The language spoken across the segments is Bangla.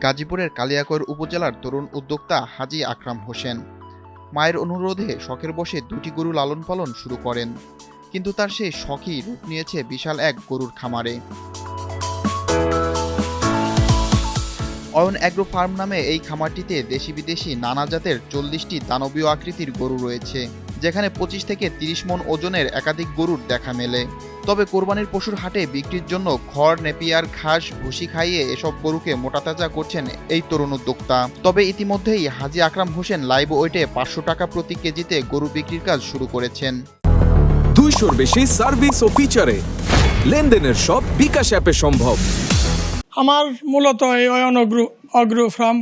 গাজীপুরের কালিয়াকৈর উপজেলার তরুণ উদ্যোক্তা হাজী আকরাম হোসেন মায়ের অনুরোধে শখের বশে 2টি গরু লালন পালন শুরু করেন, কিন্তু তার সেই শখই রূপ নিয়েছে বিশাল এক গরুর খামারে। অয়ন অ্যাগ্রো ফার্ম নামে এই খামারটিতে দেশি বিদেশি নানা জাতের 40টি দানবীয় আকৃতির গরু রয়েছে, যেখানে 25 থেকে 30 মণ ওজনের একাধিক গরুর দেখা মেলে। তবে কোরবানির পশুর হাটে বিক্রির জন্য খড়, নেপিয়ার, ঘাস, ভুসি খাইয়ে এসব গরুকে মোটাতাজা করছেন এই তরুণ উদ্যোক্তা। তবে ইতিমধ্যেই হাজী আকরাম হোসেন লাইভ ওয়েটে 500 টাকা প্রতি কেজিতে গরু বিক্রির কাজ শুরু করেছেন। 200-র বেশি সার্ভিস ও ফিচারে লেনদেনের সব বিকাশ অ্যাপে সম্ভব। আমার মূলত এই অয়ন অগ্রো ফার্ম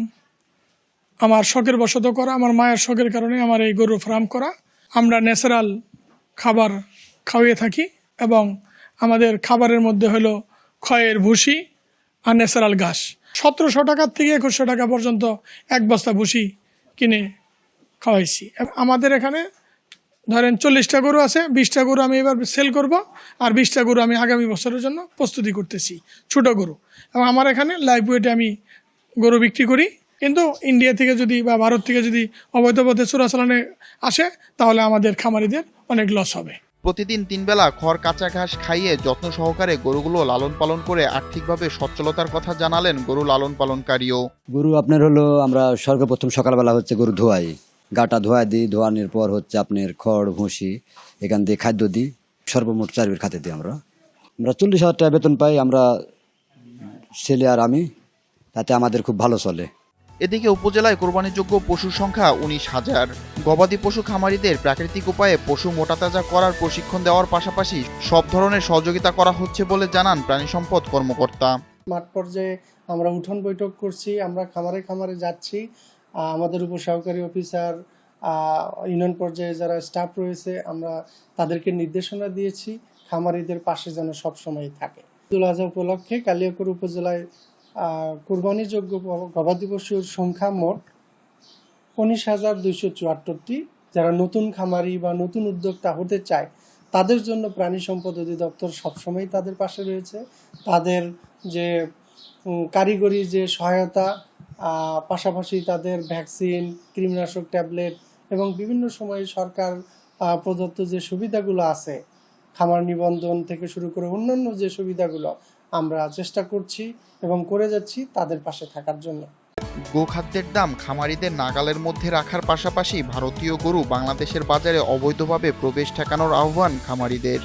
আমার শখের বশত করা, আমার মায়ের শখের কারণে আমার এই গরু ফার্ম করা। আমরা ন্যাচারাল খাবার খাওয়িয়ে থাকি এবং আমাদের খাবারের মধ্যে হলো খয়ের ভুসি আর ন্যাচারাল ঘাস। 1700 টাকার থেকে 2100 টাকা পর্যন্ত এক বস্তা ভুসি কিনে খাওয়াইছি। আমাদের এখানে ধরেন 40টা গরু আছে, 20টা গরু আমি এবার সেল করব, আর 20টা গরু আমি আগামী বছরের জন্য প্রস্তুতি করতেছি, ছোটো গরু। এবং আমার এখানে লাইভ ওয়েটে আমি গরু বিক্রি করি, কিন্তু ইন্ডিয়া থেকে যদি বা ভারত থেকে যদি অবৈধ পথে চোরাচালানে আসে তাহলে আমাদের খামারিদের অনেক লস হবে। প্রতিদিন 3 বেলা খড়, কাঁচা ঘাস খাইয়ে যত্ন সহকারে গরুগুলো লালন পালন করে আর্থিকভাবে সচ্ছলতার কথা জানালেন গরু লালন পালনকারীও। গরু আপনার হলো আমরা সর্বপ্রথম সকালবেলা হচ্ছে গরু ধোয়াই, গাটা ধোয়া দিই, ধোয়ানোর পর হচ্ছে আপনার খড়, ভুসি এখান দিয়ে খাদ্য দিই। সর্বমোট 4 বের খাতে দিই। আমরা 40,000 টাকা বেতন পাই আমরা, ছেলে আর আমি, তাতে আমাদের খুব ভালো চলে। এদিকে উপজেলায় কোরবানিযোগ্য পশুর সংখ্যা 19,000। গবাদি পশু খামারিদের প্রাকৃতিক উপায়ে পশু মোটাতাজা করার প্রশিক্ষণ দেওয়ার পাশাপাশি সব ধরনের সহযোগিতা করা হচ্ছে বলে জানান প্রাণী সম্পদ কর্মকর্তা। মাঠ পর্যায়ে আমরা উঠোন বৈঠক করছি, আমরা খামারে খামারে যাচ্ছি। আমাদের উপসহকারী অফিসার, ইউনিয়ন পর্যায়ে যারা স্টাফ রয়েছে, আমরা তাদেরকে নির্দেশনা দিয়েছি খামারিদের পাশে যেন সবসময় থাকে। ঈদুল আজহা উপলক্ষে কালিয়াকৈর উপজেলায় কোরবানিযোগ্য গবাদি পশুর সংখ্যা মোট 19,274টি। যারা নতুন খামারি বা নতুন উদ্যোক্তা হতে চায় তাদের জন্য প্রাণী সম্পদ অধিদপ্তর সবসময় তাদের পাশে রয়েছে। তাদের যে কারিগরি যে সহায়তা, পাশাপাশি তাদের ভ্যাকসিন, কৃমিনাশক ট্যাবলেট এবং বিভিন্ন সময়ে সরকার প্রদত্ত যে সুবিধাগুলো আছে, খামার নিবন্ধন থেকে শুরু করে অন্যান্য যে সুবিধাগুলো আমরা চেষ্টা করছি এবং করে যাচ্ছি তাদের পাশে থাকার জন্য। গোখাদ্যের দাম খামারিদের নাগালের মধ্যে রাখার পাশাপাশি ভারতীয় গরু বাংলাদেশের বাজারে অবৈধভাবে প্রবেশ ঠেকানোর আহ্বান খামারিদের।